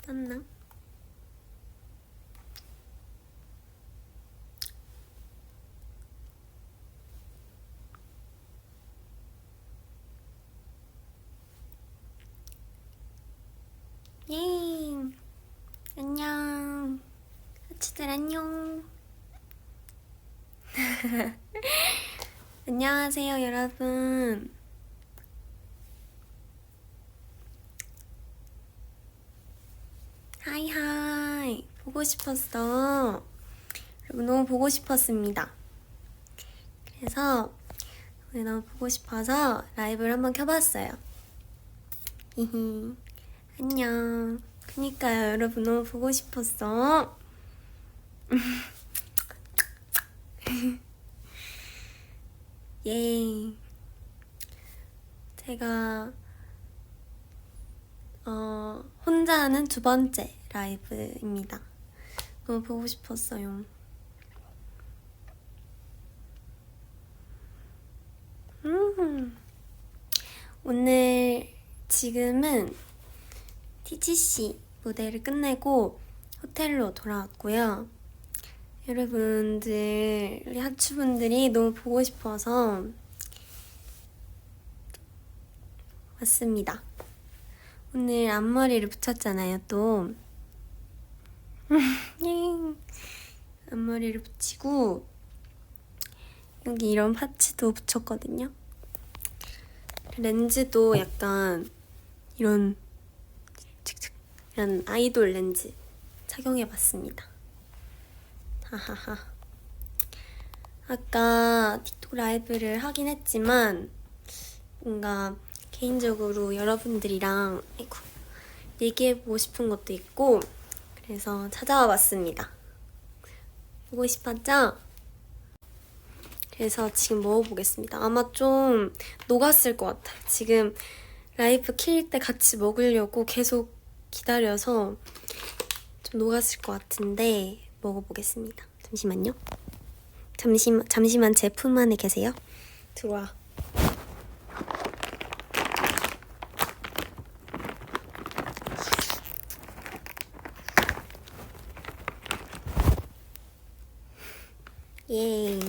떴나? 예. 안녕. 하치들 안녕. 안녕하세요, 여러분. 하이하이. 보고 싶었어. 여러분 너무 보고 싶었습니다. 그래서 오늘 너무 보고 싶어서 라이브를 한번 켜봤어요. 히히. 안녕. 그니까요, 여러분 너무 보고 싶었어. 예. 제가 혼자 하는 두 번째 라이브입니다. 너무 보고 싶었어요. 오늘 지금은 TGC 무대를 끝내고 호텔로 돌아왔고요. 여러분들, 우리 하추분들이 너무 보고 싶어서 왔습니다. 오늘 앞머리를 붙였잖아요, 또. 앞머리를 붙이고 여기 이런 파츠도 붙였거든요. 렌즈도 약간 이런 아이돌 렌즈 착용해봤습니다. 하하하. 아까 틱톡 라이브를 하긴 했지만 뭔가 개인적으로 여러분들이랑 얘기해보고 싶은 것도 있고 그래서 찾아와 봤습니다. 보고 싶었죠? 그래서 지금 먹어보겠습니다. 아마 좀 녹았을 것 같아요. 지금 라이브 킬 때 같이 먹으려고 계속 기다려서 좀 녹았을 것 같은데 먹어보겠습니다. 잠시만요. 잠시만 제 품 안에 계세요. 들어와. 예.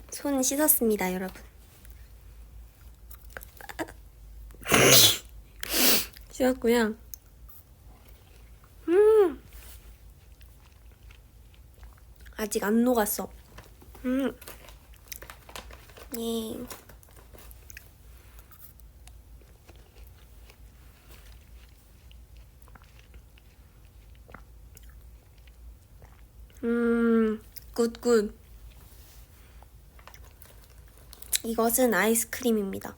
손 씻었습니다, 여러분. 씻었고요. 아직 안 녹았어. 예. 굿굿. 이것은 아이스크림입니다.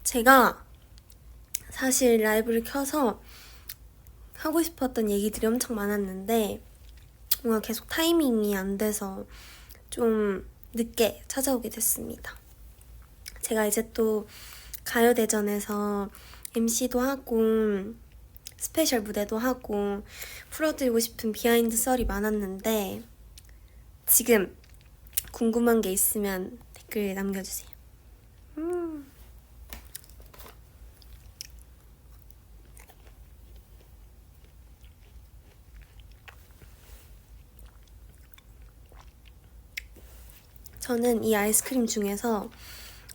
제가 사실 라이브를 켜서 하고 싶었던 얘기들이 엄청 많았는데 뭔가 계속 타이밍이 안 돼서 좀 늦게 찾아오게 됐습니다. 제가 이제 또 가요대전에서 MC도 하고 스페셜 무대도 하고 풀어드리고 싶은 비하인드 썰이 많았는데 지금 궁금한 게 있으면 댓글 남겨주세요. 저는 이 아이스크림 중에서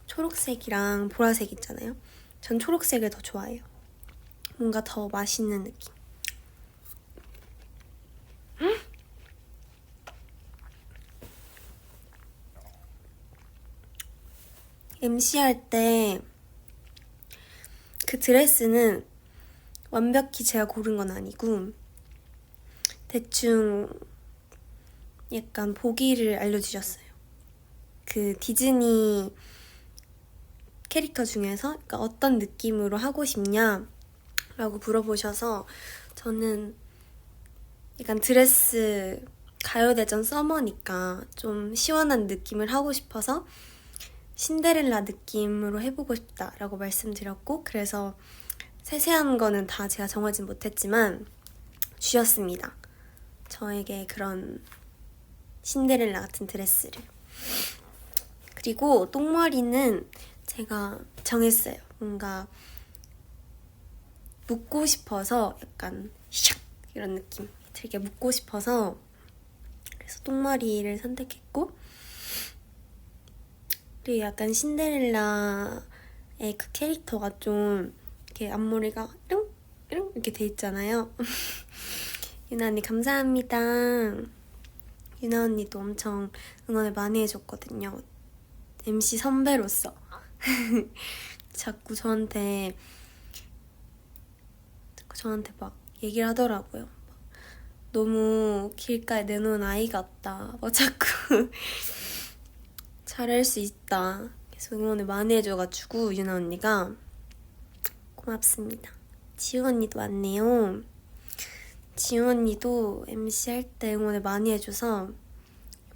초록색이랑 보라색 있잖아요. 전 초록색을 더 좋아해요. 뭔가 더 맛있는 느낌. MC 할 때 그 드레스는 완벽히 제가 고른 건 아니고 대충 약간 보기를 알려주셨어요. 그 디즈니 캐릭터 중에서 그러니까 어떤 느낌으로 하고 싶냐 라고 물어보셔서 저는 약간 드레스 가요대전 서머니까 좀 시원한 느낌을 하고 싶어서 신데렐라 느낌으로 해보고 싶다라고 말씀드렸고 그래서 세세한 거는 다 제가 정하진 못했지만 주셨습니다. 저에게 그런 신데렐라 같은 드레스를. 그리고 똥머리는 제가 정했어요. 뭔가 묶고 싶어서 약간 샥 이런 느낌 되게 묶고 싶어서 그래서 똥머리를 선택했고, 그리고 약간 신데렐라의 그 캐릭터가 좀 이렇게 앞머리가 이렇게 이렇게 돼 있잖아요. 유나 언니 감사합니다. 유나 언니도 엄청 응원을 많이 해줬거든요. MC 선배로서. 자꾸 저한테 막 얘기를 하더라고요. 너무 길가에 내놓은 아이 같다. 막 자꾸 잘할 수 있다. 계속 응원을 많이 해줘가지고 유나 언니가 고맙습니다. 지우 언니도 왔네요. 지우 언니도 MC 할 때 응원을 많이 해줘서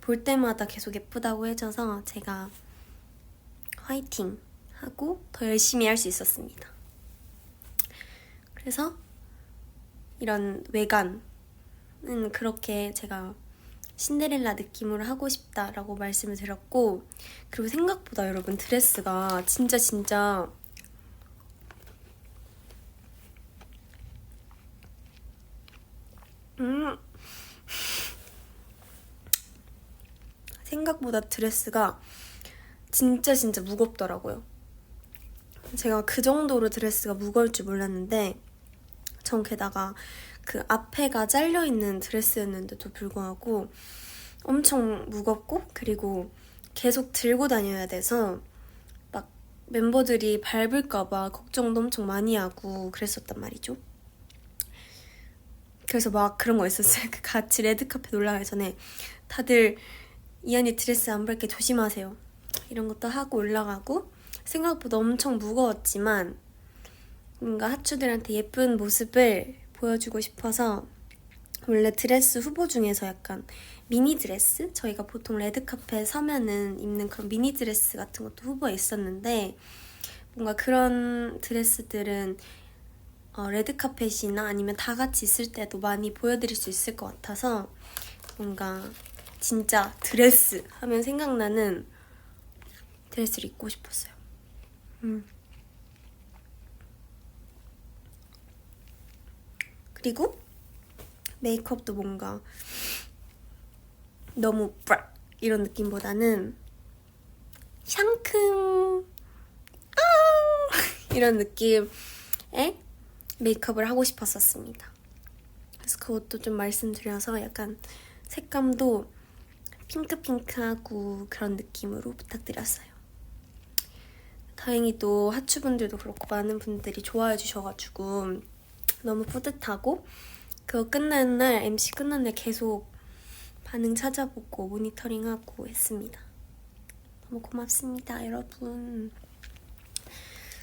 볼 때마다 계속 예쁘다고 해줘서 제가 화이팅 하고 더 열심히 할 수 있었습니다. 그래서 이런 외관은 그렇게 제가 신데렐라 느낌으로 하고 싶다라고 말씀을 드렸고, 그리고 생각보다 여러분 드레스가 진짜 생각보다 드레스가 진짜 무겁더라고요. 제가 그 정도로 드레스가 무거울 줄 몰랐는데, 전 게다가 그 앞에가 잘려있는 드레스였는데도 불구하고 엄청 무겁고, 그리고 계속 들고 다녀야 돼서 막 멤버들이 밟을까봐 걱정도 엄청 많이 하고 그랬었단 말이죠. 그래서 막 그런 거 있었어요. 같이 레드카펫 올라가기 전에 다들 이 언니 드레스 안 밟게 조심하세요 이런 것도 하고 올라가고, 생각보다 엄청 무거웠지만 뭔가 하추들한테 예쁜 모습을 보여주고 싶어서 원래 드레스 후보 중에서 약간 미니 드레스? 저희가 보통 레드카페 서면은 입는 그런 미니 드레스 같은 것도 후보에 있었는데, 뭔가 그런 드레스들은 레드카펫이나 아니면 다 같이 있을 때도 많이 보여드릴 수 있을 것 같아서 뭔가 진짜 드레스 하면 생각나는 드레스를 입고 싶었어요. 그리고 메이크업도 뭔가 너무 브라 이런 느낌보다는 샹큼 이런 느낌의 메이크업을 하고 싶었었습니다. 그래서 그것도 좀 말씀드려서 약간 색감도 핑크핑크하고 그런 느낌으로 부탁드렸어요. 다행히도 하추분들도 그렇고 많은 분들이 좋아해 주셔가지고 너무 뿌듯하고, 그거 끝난 날, MC 끝난 날 계속 반응 찾아보고 모니터링하고 했습니다. 너무 고맙습니다, 여러분.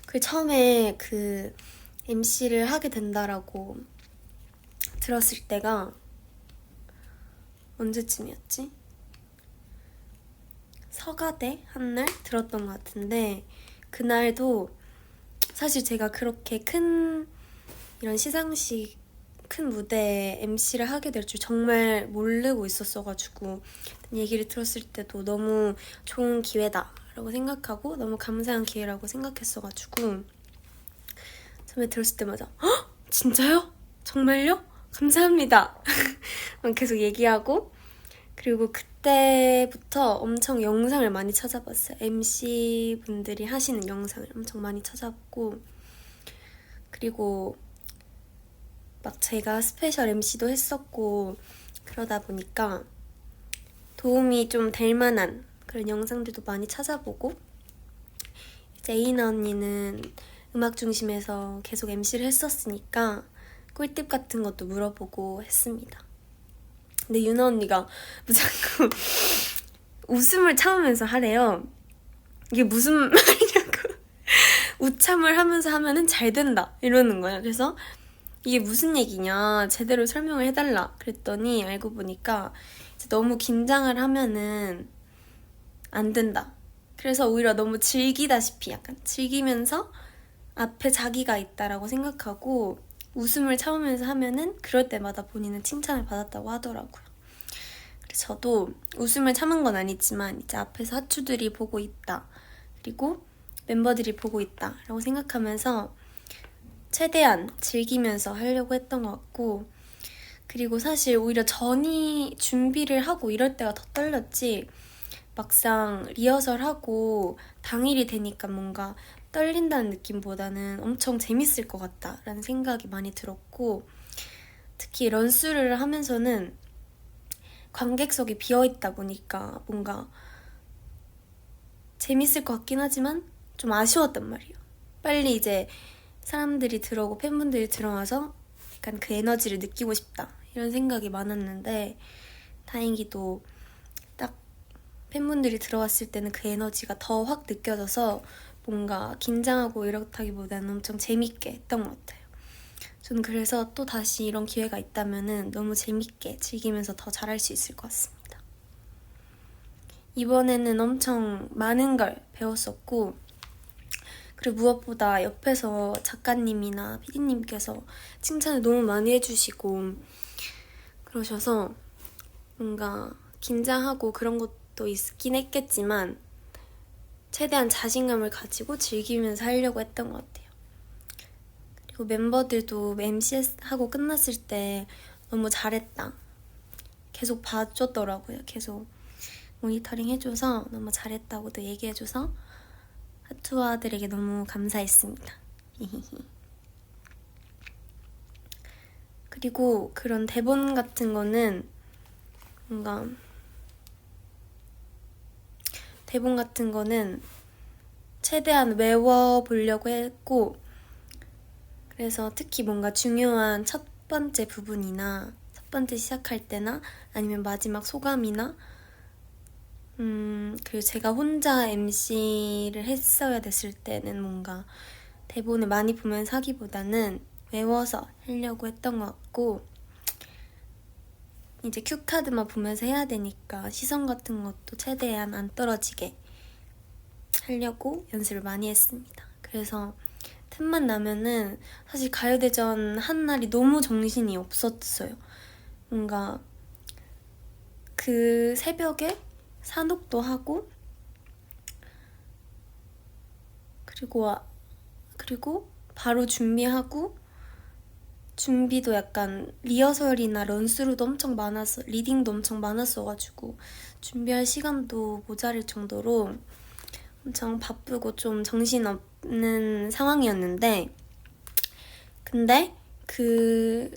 그 처음에 그 MC를 하게 된다라고 들었을 때가 언제쯤이었지? 서가대 한 날 들었던 것 같은데, 그날도 사실 제가 그렇게 큰 이런 시상식 큰 무대에 MC를 하게 될 줄 정말 모르고 있었어가지고 얘기를 들었을 때도 너무 좋은 기회다라고 생각하고 너무 감사한 기회라고 생각했어가지고 처음에 들었을 때마다 헉! 진짜요? 정말요? 감사합니다. 계속 얘기하고, 그리고 그때부터 엄청 영상을 많이 찾아봤어요. MC분들이 하시는 영상을 엄청 많이 찾아봤고, 그리고 막 제가 스페셜 MC도 했었고 그러다 보니까 도움이 좀 될 만한 그런 영상들도 많이 찾아보고, 이제 에이나 언니는 음악 중심에서 계속 MC를 했었으니까 꿀팁 같은 것도 물어보고 했습니다. 근데 유나 언니가 자꾸 웃음을 참으면서 하래요. 이게 무슨 말이냐고. 웃참을 하면서 하면은 잘 된다 이러는 거야. 그래서 이게 무슨 얘기냐, 제대로 설명을 해달라 그랬더니 알고 보니까 이제 너무 긴장을 하면은 안 된다. 그래서 오히려 너무 즐기다시피 약간 즐기면서 앞에 자기가 있다라고 생각하고 웃음을 참으면서 하면은 그럴 때마다 본인은 칭찬을 받았다고 하더라고요. 그래서 저도 웃음을 참은 건 아니지만 이제 앞에서 하추들이 보고 있다, 그리고 멤버들이 보고 있다 라고 생각하면서 최대한 즐기면서 하려고 했던 것 같고, 그리고 사실 오히려 전이 준비를 하고 이럴 때가 더 떨렸지, 막상 리허설하고 당일이 되니까 뭔가 떨린다는 느낌보다는 엄청 재밌을 것 같다라는 생각이 많이 들었고, 특히 런스를 하면서는 관객석이 비어있다 보니까 뭔가 재밌을 것 같긴 하지만 좀 아쉬웠단 말이에요. 빨리 이제 사람들이 들어오고 팬분들이 들어와서 약간 그 에너지를 느끼고 싶다 이런 생각이 많았는데, 다행히도 딱 팬분들이 들어왔을 때는 그 에너지가 더 확 느껴져서 뭔가 긴장하고 이렇다기보다는 엄청 재밌게 했던 것 같아요. 저는 그래서 또 다시 이런 기회가 있다면 너무 재밌게 즐기면서 더 잘할 수 있을 것 같습니다. 이번에는 엄청 많은 걸 배웠었고, 그리고 무엇보다 옆에서 작가님이나 PD님께서 칭찬을 너무 많이 해주시고 그러셔서 뭔가 긴장하고 그런 것도 있긴 했겠지만 최대한 자신감을 가지고 즐기면서 하려고 했던 것 같아요. 그리고 멤버들도 MC하고 끝났을 때 너무 잘했다, 계속 봐줬더라고요. 계속 모니터링 해줘서 너무 잘했다고도 얘기해줘서 하투아들에게 너무 감사했습니다. 그리고 그런 대본 같은 거는 뭔가 최대한 외워보려고 했고, 그래서 특히 뭔가 중요한 첫 번째 부분이나 첫 번째 시작할 때나 아니면 마지막 소감이나 그리고 제가 혼자 MC를 했어야 됐을 때는 뭔가 대본을 많이 보면서 하기보다는 외워서 하려고 했던 것 같고, 이제 큐카드만 보면서 해야 되니까 시선 같은 것도 최대한 안 떨어지게 하려고 연습을 많이 했습니다. 그래서 틈만 나면은 사실 가요대전 한 날이 너무 정신이 없었어요. 뭔가 그 새벽에 산옥도 하고 그리고 바로 준비하고, 준비도 약간 리허설이나 런스루도 엄청 많아서 리딩도 엄청 많았어가지고 준비할 시간도 모자랄 정도로 엄청 바쁘고 좀 정신없는 상황이었는데, 근데 그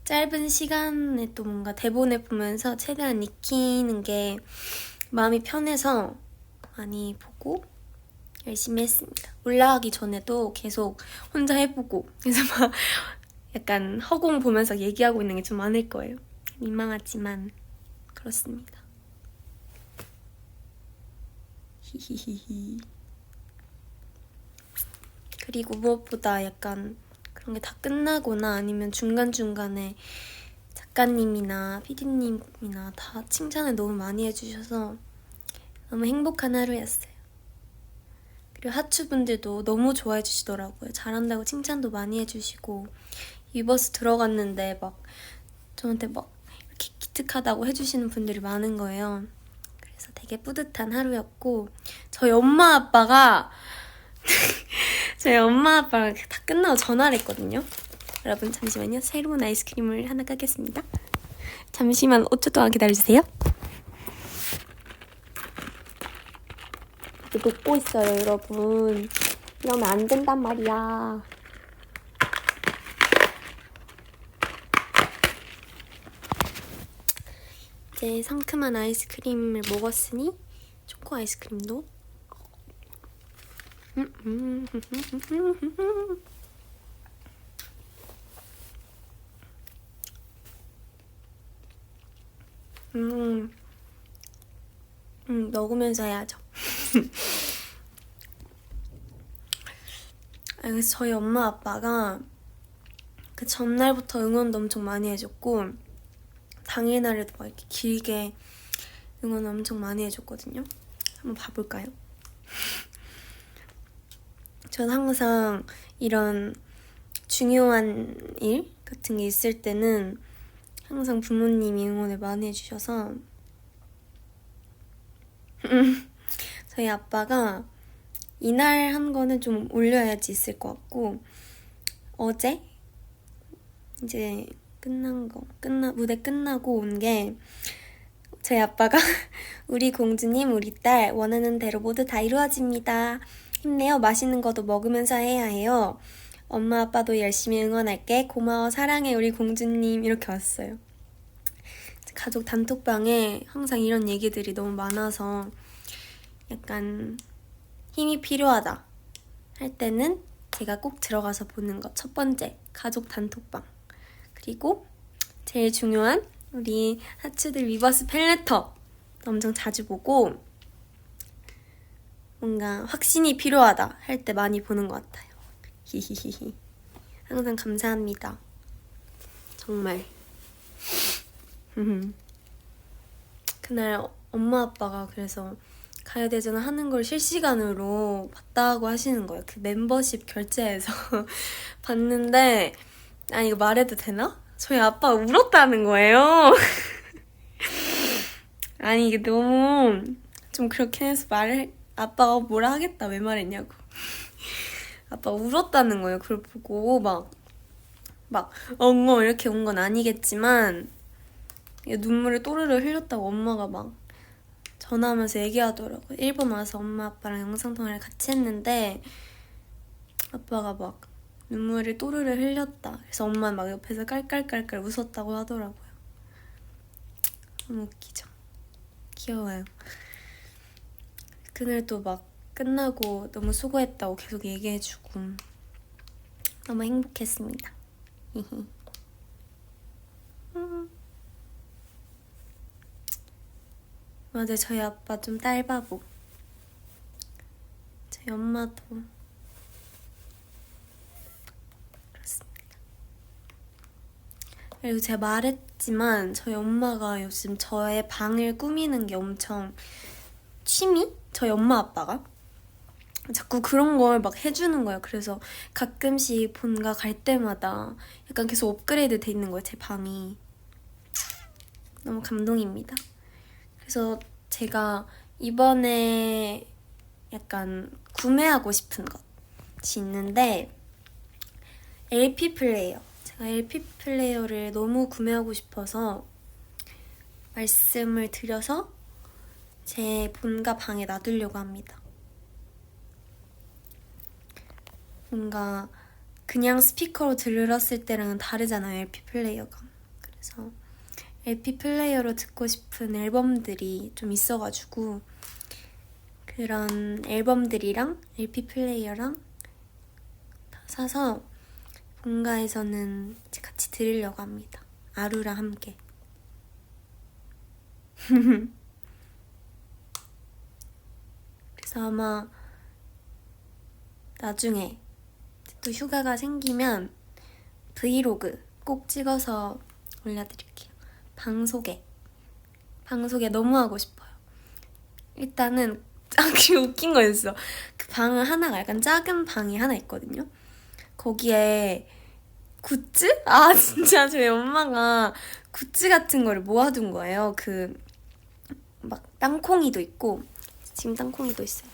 짧은 시간에 또 뭔가 대본을 보면서 최대한 익히는 게 마음이 편해서 많이 보고 열심히 했습니다. 올라가기 전에도 계속 혼자 해보고, 그래서 막 약간 허공 보면서 얘기하고 있는 게 좀 많을 거예요. 민망하지만 그렇습니다. 히히히히. 그리고 무엇보다 약간 그런 게 다 끝나거나 아니면 중간중간에 작가님이나 PD님이나 다 칭찬을 너무 많이 해주셔서 너무 행복한 하루였어요. 그리고 하추분들도 너무 좋아해 주시더라고요. 잘한다고 칭찬도 많이 해주시고, 위버스 들어갔는데 막 저한테 막 이렇게 기특하다고 해주시는 분들이 많은 거예요. 그래서 되게 뿌듯한 하루였고, 저희 엄마 아빠가 다 끝나고 전화를 했거든요. 여러분 잠시만요. 새로운 아이스크림을 하나 까겠습니다. 잠시만 5초 동안 기다려주세요. 녹고 있어요, 여러분. 이러면 안 된단 말이야. 이제 상큼한 아이스크림을 먹었으니 초코 아이스크림도 먹으면서 해야죠. 그래서 저희 엄마 아빠가 그 전날부터 응원도 엄청 많이 해줬고, 당일날에도 막 이렇게 길게 응원 엄청 많이 해줬거든요. 한번 봐볼까요? 전 항상 이런 중요한 일 같은 게 있을 때는 항상 부모님이 응원을 많이 해주셔서 저희 아빠가 이날 한 거는 좀 올려야지 있을 것 같고, 어제 이제 무대 끝나고 온 게 저희 아빠가 우리 공주님, 우리 딸 원하는 대로 모두 다 이루어집니다. 힘내요. 맛있는 것도 먹으면서 해야 해요. 엄마 아빠도 열심히 응원할게. 고마워. 사랑해. 우리 공주님. 이렇게 왔어요. 가족 단톡방에 항상 이런 얘기들이 너무 많아서 약간 힘이 필요하다 할 때는 제가 꼭 들어가서 보는 것. 첫 번째, 가족 단톡방. 그리고 제일 중요한 우리 하츠들 위버스 팬레터 엄청 자주 보고, 뭔가 확신이 필요하다 할 때 많이 보는 것 같아요. 히히히히. 항상 감사합니다. 정말. 그날 엄마 아빠가 그래서 가요대전 하는 걸 실시간으로 봤다고 하시는 거예요. 그 멤버십 결제해서 봤는데, 아니 이거 말해도 되나? 저희 아빠가 울었다는 거예요. 아니 이게 너무 좀 그렇긴 해서 아빠가 뭐라 하겠다 왜 말했냐고. 아빠가 울었다는 거예요. 그걸 보고 막 엉엉 이렇게 온 건 아니겠지만 눈물을 또르르 흘렸다고 엄마가 막 전화하면서 얘기하더라고요. 일본 와서 엄마 아빠랑 영상통화를 같이 했는데 아빠가 막 눈물을 또르르 흘렸다. 그래서 엄마는 막 옆에서 깔깔깔깔 웃었다고 하더라고요. 너무 웃기죠. 귀여워요. 그날도 막 끝나고 너무 수고했다고 계속 얘기해주고 너무 행복했습니다. 맞아요. 저희 아빠 좀 딸바보. 저희 엄마도 그렇습니다. 그리고 제가 말했지만 저희 엄마가 요즘 저의 방을 꾸미는 게 엄청 취미? 저희 엄마 아빠가 자꾸 그런 걸 막 해주는 거예요. 그래서 가끔씩 본가 갈 때마다 약간 계속 업그레이드 돼 있는 거예요. 제 방이. 너무 감동입니다. 그래서 제가 이번에 약간 구매하고 싶은 것이 있는데 LP 플레이어. 제가 LP 플레이어를 너무 구매하고 싶어서 말씀을 드려서 제 본가 방에 놔두려고 합니다. 뭔가 그냥 스피커로 들었을 때랑은 다르잖아요, LP 플레이어가. 그래서 LP 플레이어로 듣고 싶은 앨범들이 좀 있어가지고 그런 앨범들이랑 LP 플레이어랑 다 사서 본가에서는 같이 들으려고 합니다. 아루랑 함께. 그래서 아마 나중에 또 휴가가 생기면 브이로그 꼭 찍어서 올려드릴게요. 방 소개 너무 하고 싶어요. 일단은 그리고 웃긴 거였어. 그 방은 하나가 약간 작은 방이 하나 있거든요. 거기에 굿즈? 아 진짜 저희 엄마가 굿즈 같은 거를 모아둔 거예요. 그 막 땅콩이도 있고 지금 땅콩이도 있어요.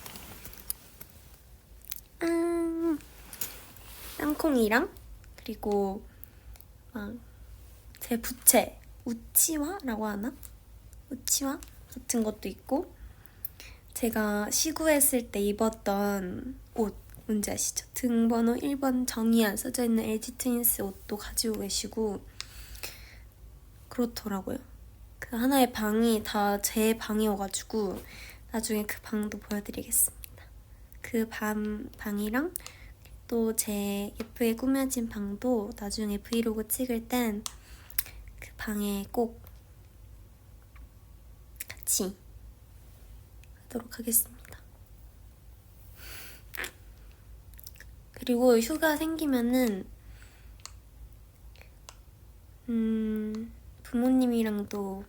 땅콩이랑 그리고 막 제 부채 우치와라고 하나? 우치와 같은 것도 있고 제가 시구했을 때 입었던 옷 뭔지 아시죠? 등번호 1번 정의안 써져있는 LG 트윈스 옷도 가지고 계시고 그렇더라고요. 그 하나의 방이 다 제 방이어가지고 나중에 그 방도 보여드리겠습니다. 그 방이랑 또 제 예쁘게 꾸며진 방도 나중에 브이로그 찍을 땐 그 방에 꼭 같이 하도록 하겠습니다. 그리고 휴가 생기면은 부모님이랑도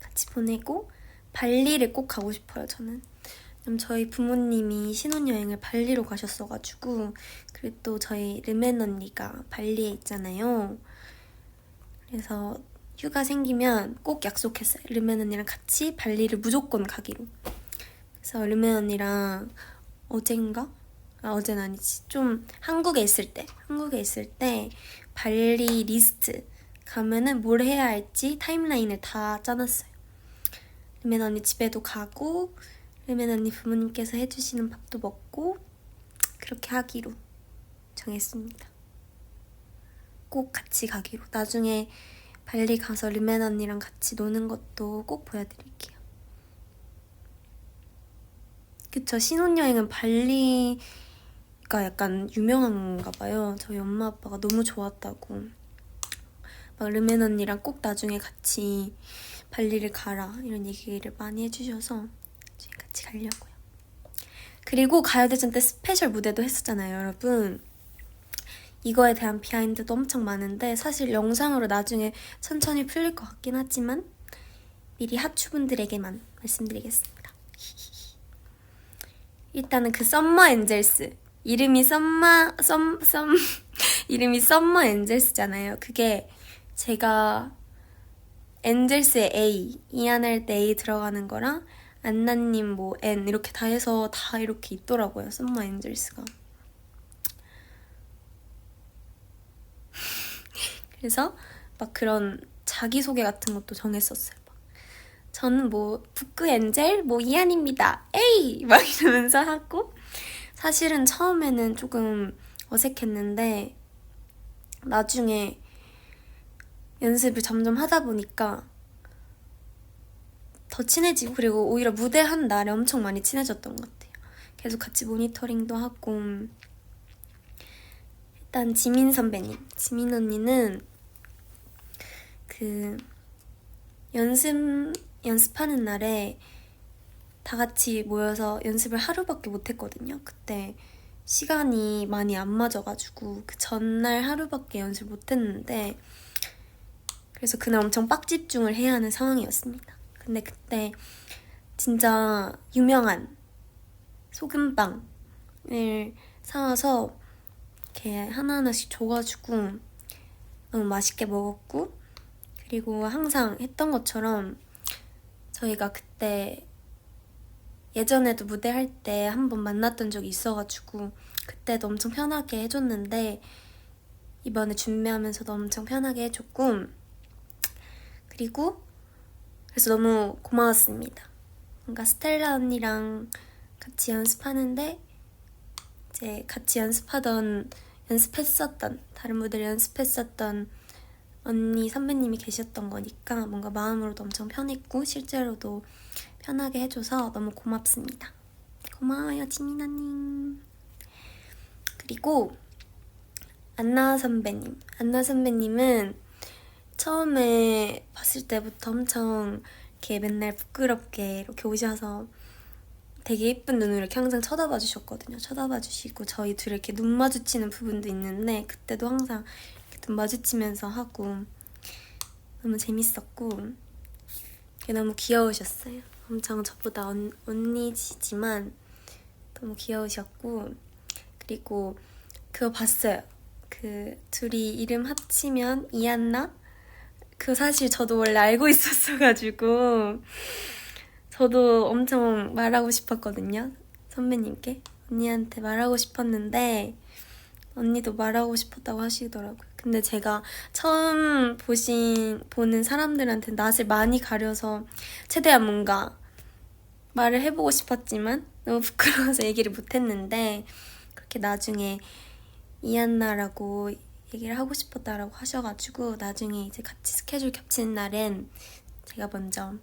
같이 보내고 발리를 꼭 가고 싶어요. 저는 저희 부모님이 신혼여행을 발리로 가셨어가지고 그리고 또 저희 르멘 언니가 발리에 있잖아요. 그래서 휴가 생기면 꼭 약속했어요. 르멘 언니랑 같이 발리를 무조건 가기로. 그래서 르멘 언니랑 어젠가? 어제는 아니지. 좀 한국에 있을 때 발리 리스트 가면은 뭘 해야 할지 타임라인을 다 짜놨어요. 르멘 언니 집에도 가고 르멘 언니 부모님께서 해주시는 밥도 먹고 그렇게 하기로 정했습니다. 꼭 같이 가기로. 나중에 발리 가서 르멘 언니랑 같이 노는 것도 꼭 보여드릴게요. 그쵸, 신혼여행은 발리가 약간 유명한가 봐요. 저희 엄마 아빠가 너무 좋았다고. 막 르멘 언니랑 꼭 나중에 같이 발리를 가라 이런 얘기를 많이 해주셔서 저희 같이 가려고요. 그리고 가요대전 때 스페셜 무대도 했었잖아요, 여러분. 이거에 대한 비하인드도 엄청 많은데 사실 영상으로 나중에 천천히 풀릴 것 같긴 하지만 미리 하추분들에게만 말씀드리겠습니다. 일단은 그 썸머 엔젤스 이름이 이름이 썸머 엔젤스잖아요. 그게 제가 엔젤스의 A 이안할 때 A 들어가는 거랑 안나님 뭐 N 이렇게 다 해서 다 이렇게 있더라고요. 썸머 엔젤스가. 그래서 막 그런 자기소개 같은 것도 정했었어요. 막 저는 뭐 북구 엔젤 뭐 이안입니다. 에이! 막 이러면서 하고 사실은 처음에는 조금 어색했는데 나중에 연습을 점점 하다 보니까 더 친해지고 그리고 오히려 무대한 날에 엄청 많이 친해졌던 것 같아요. 계속 같이 모니터링도 하고 일단 지민 선배님, 지민 언니는 그 연습하는 날에 다 같이 모여서 연습을 하루밖에 못했거든요. 그때 시간이 많이 안 맞아가지고 그 전날 하루밖에 연습 못했는데 그래서 그날 엄청 빡집중을 해야 하는 상황이었습니다. 근데 그때 진짜 유명한 소금빵을 사와서 이렇게 하나하나씩 줘가지고 너무 맛있게 먹었고 그리고 항상 했던 것처럼 저희가 그때 예전에도 무대할 때 한 번 만났던 적이 있어가지고 그때도 엄청 편하게 해줬는데 이번에 준비하면서도 엄청 편하게 해줬고 그리고 그래서 너무 고마웠습니다. 뭔가 스텔라 언니랑 같이 연습하는데 이제 같이 연습했었던 다른 무대를 연습했었던 언니 선배님이 계셨던 거니까 뭔가 마음으로도 엄청 편했고 실제로도 편하게 해줘서 너무 고맙습니다. 고마워요 지민아님. 그리고 안나 선배님은 처음에 봤을 때부터 엄청 이렇게 맨날 부끄럽게 이렇게 오셔서 되게 예쁜 눈으로 이렇게 항상 쳐다봐 주셨거든요. 쳐다봐 주시고 저희 둘이 이렇게 눈 마주치는 부분도 있는데 그때도 항상 눈 마주치면서 하고 너무 재밌었고 너무 귀여우셨어요. 엄청 저보다 언니지만 너무 귀여우셨고 그리고 그거 봤어요. 그 둘이 이름 합치면 이안나? 그거 사실 저도 원래 알고 있었어가지고 저도 엄청 말하고 싶었거든요. 선배님께 언니한테 말하고 싶었는데 언니도 말하고 싶었다고 하시더라고요. 근데 제가 처음 보는 사람들한테 낯을 많이 가려서 최대한 뭔가 말을 해보고 싶었지만 너무 부끄러워서 얘기를 못했는데 그렇게 나중에 이안나라고 얘기를 하고 싶었다라고 하셔가지고 나중에 이제 같이 스케줄 겹치는 날엔 제가 먼저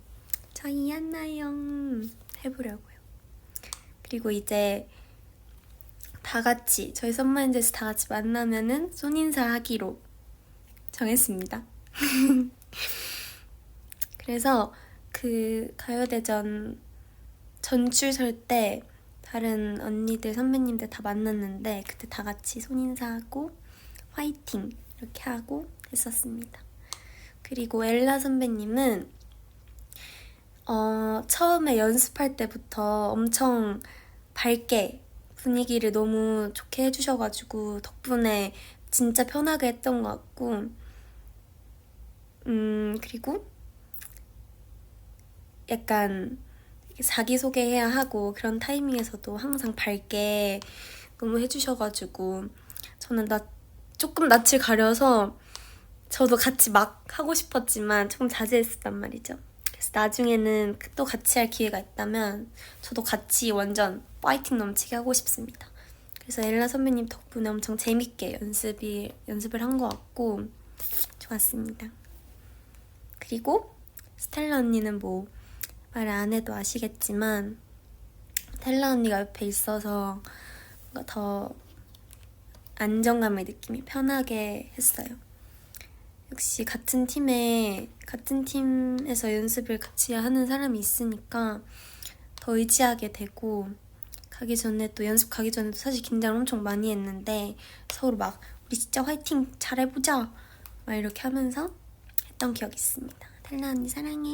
저 이안나요 해보려고요. 그리고 이제 다 같이 저희 썸머엔젤스 다 같이 만나면은 손인사 하기로 정했습니다. 그래서 그 가요대전 전출설 때 다른 언니들 선배님들 다 만났는데 그때 다 같이 손인사하고 화이팅 이렇게 하고 했었습니다. 그리고 엘라 선배님은 처음에 연습할 때부터 엄청 밝게 분위기를 너무 좋게 해주셔가지고 덕분에 진짜 편하게 했던 것 같고 그리고 약간 자기소개해야 하고 그런 타이밍에서도 항상 밝게 너무 해주셔가지고 저는 조금 낯을 가려서 저도 같이 막 하고 싶었지만 조금 자제했었단 말이죠. 그래서 나중에는 또 같이 할 기회가 있다면 저도 같이 완전 파이팅 넘치게 하고 싶습니다. 그래서 엘라 선배님 덕분에 엄청 재밌게 연습을 한 것 같고 좋았습니다. 그리고 스텔라 언니는 뭐 말 안 해도 아시겠지만 텔라 언니가 옆에 있어서 뭔가 더 안정감을 느끼며 편하게 했어요. 역시 같은 팀에서 연습을 같이 하는 사람이 있으니까 더 의지하게 되고 연습 가기 전에도 사실 긴장을 엄청 많이 했는데 서로 막 우리 진짜 화이팅 잘해보자 막 이렇게 하면서 했던 기억이 있습니다. 텔라 언니 사랑해.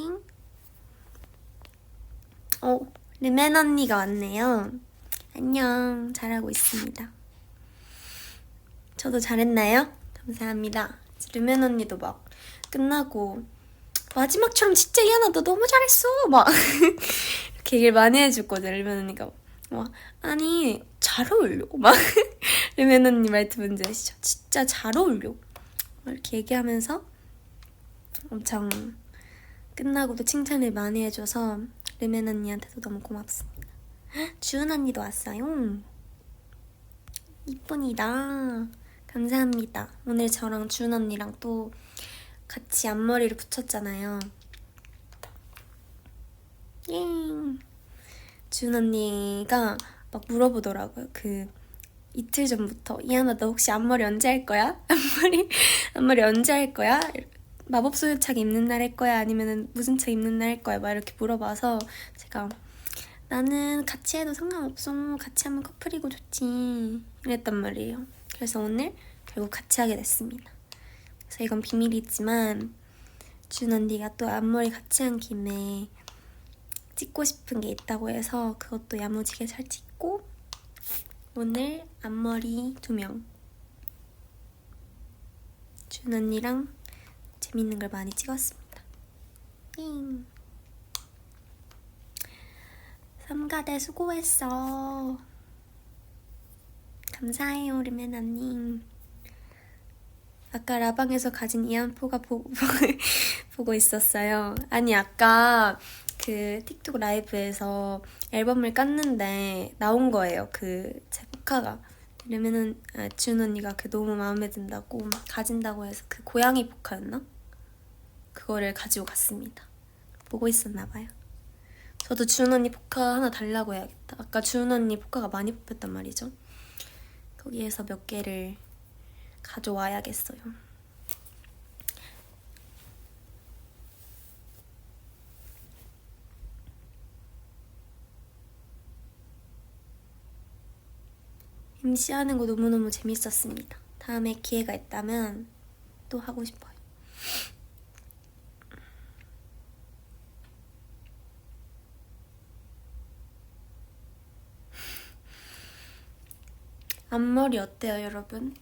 르멘 언니가 왔네요. 안녕. 잘하고 있습니다. 저도 잘했나요? 감사합니다. 르멘 언니도 막 끝나고 마지막처럼 진짜 이하나 너 너무 잘했어 막 이렇게 얘기를 많이 해줬거든요. 르멘 언니가 막 아니 잘 어울려 막 르멘 언니 말투 뭔지 아시죠? 진짜 잘 어울려 이렇게 얘기하면서 엄청 끝나고도 칭찬을 많이 해줘서 르멘 언니한테도 너무 고맙습니다. 주은 언니도 왔어요. 이쁜이다. 감사합니다. 오늘 저랑 주은 언니랑 또 같이 앞머리를 붙였잖아요. 예. 주은 언니가 막 물어보더라고요. 이틀 전부터 이하나 너 혹시 앞머리 언제 할 거야? 앞머리 언제 할 거야? 마법소녀 입는 날 할 거야? 아니면 무슨 책 입는 날 할 거야? 막 이렇게 물어봐서 제가 나는 같이 해도 상관없어. 같이 하면 커플이고 좋지. 이랬단 말이에요. 그래서 오늘 결국 같이 하게 됐습니다. 그래서 이건 비밀이지만 준 언니가 또 앞머리 같이 한 김에 찍고 싶은 게 있다고 해서 그것도 야무지게 잘 찍고 오늘 앞머리 2명 준 언니랑 재밌는 걸 많이 찍었습니다. 띵. 삼가대 수고했어. 감사해요 르멘 언니. 아까 라방에서 가진 이안포가 보고 있었어요. 아니 아까 틱톡 라이브에서 앨범을 깠는데 나온 거예요. 제 포카가. 이러면은 준 언니가 너무 마음에 든다고 가진다고 해서 고양이 포카였나? 그거를 가지고 갔습니다. 보고 있었나 봐요. 저도 준 언니 포카 하나 달라고 해야겠다. 아까 준 언니 포카가 많이 뽑혔단 말이죠. 거기에서 몇 개를 가져와야겠어요. MC 하는 거 너무너무 재밌었습니다. 다음에 기회가 있다면 또 하고 싶어요. 앞머리 어때요, 여러분?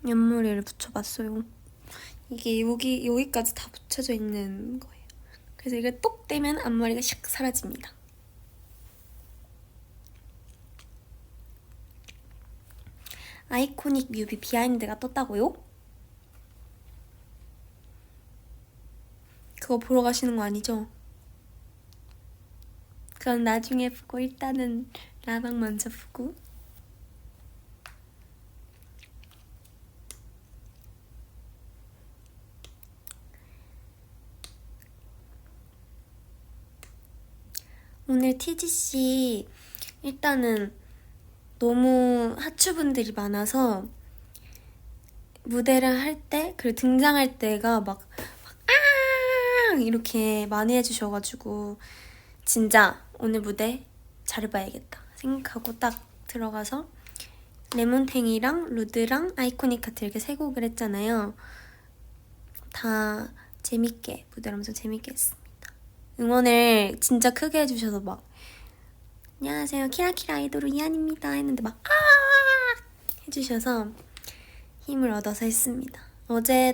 옆머리를 붙여봤어요. 이게 여기까지 다 붙여져 있는 거예요. 그래서 이게 똑 떼면 앞머리가 샥 사라집니다. 아이코닉 뮤비 비하인드가 떴다고요? 그거 보러 가시는 거 아니죠? 그건 나중에 보고 일단은 라방 먼저 보고 오늘 TGC 일단은 너무 하추분들이 많아서 무대를 할 때 그리고 등장할 때가 막 이렇게 많이 해주셔가지고 진짜 오늘 무대 잘해봐야겠다 생각하고 딱 들어가서 레몬탱이랑 루드랑 아이코닉 카트 이렇게 3곡을 했잖아요. 다 재밌게 무대를 엄청 재밌게 했습니다. 응원을 진짜 크게 해주셔서 막 안녕하세요 키라키라 아이돌 이한입니다 했는데 막 해주셔서 힘을 얻어서 했습니다. 어제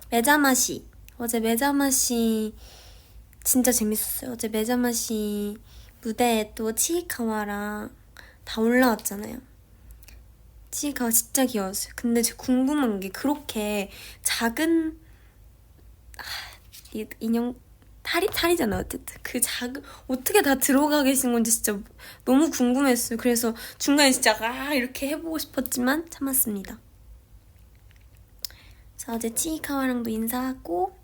메자마시 진짜 재밌었어요. 어제 메자마시 무대에 또 치이카와랑 다 올라왔잖아요. 치이카와 진짜 귀여웠어요. 근데 제가 궁금한 게 그렇게 작은 인형 탈이잖아요. 어쨌든 그 작은 어떻게 다 들어가 계신 건지 진짜 너무 궁금했어요. 그래서 중간에 진짜 이렇게 해보고 싶었지만 참았습니다. 자, 어제 치이카와랑도 인사하고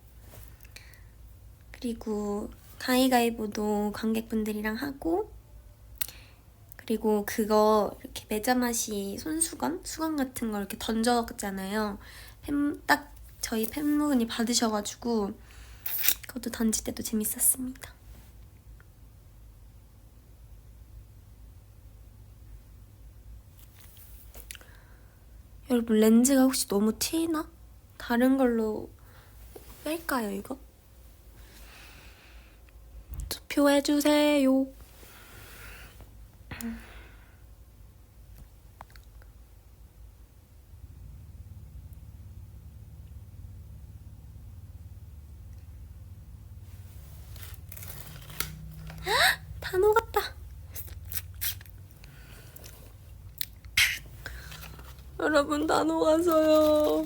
그리고 가위가위보도 관객분들이랑 하고 그리고 그거 이렇게 메자마시 수건 같은 거 이렇게 던졌잖아요. 딱 저희 팬분이 받으셔가지고 그것도 던질 때도 재밌었습니다. 여러분 렌즈가 혹시 너무 튀나? 다른 걸로 뺄까요 이거? 투표해주세요. 다 녹았다. 여러분 다 녹았어요.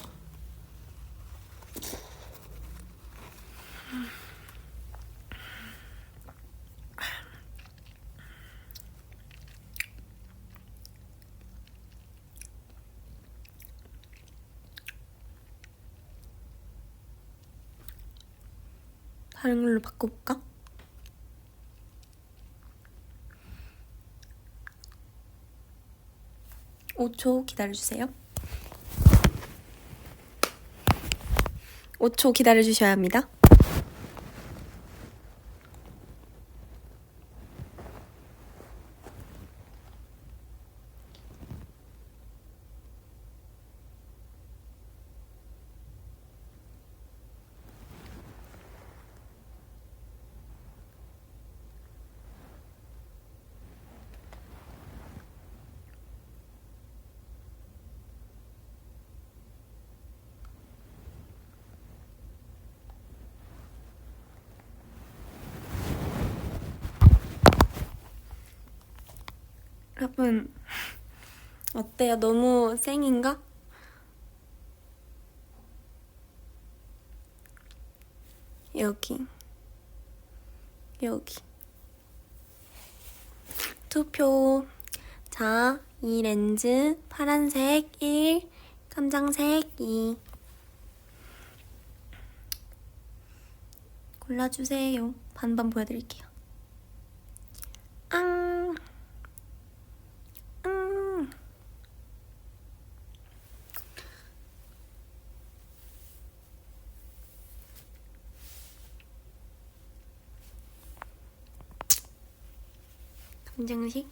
다른 걸로 바꿔볼까? (5초) 기다려주세요. 5초 기다려주셔야 합니다. 여러분 어때요? 너무 쌩인가? 여기 투표. 자, 이 렌즈 파란색 1, 깜장색 2 골라주세요. 반반 보여드릴게요. 깜장색.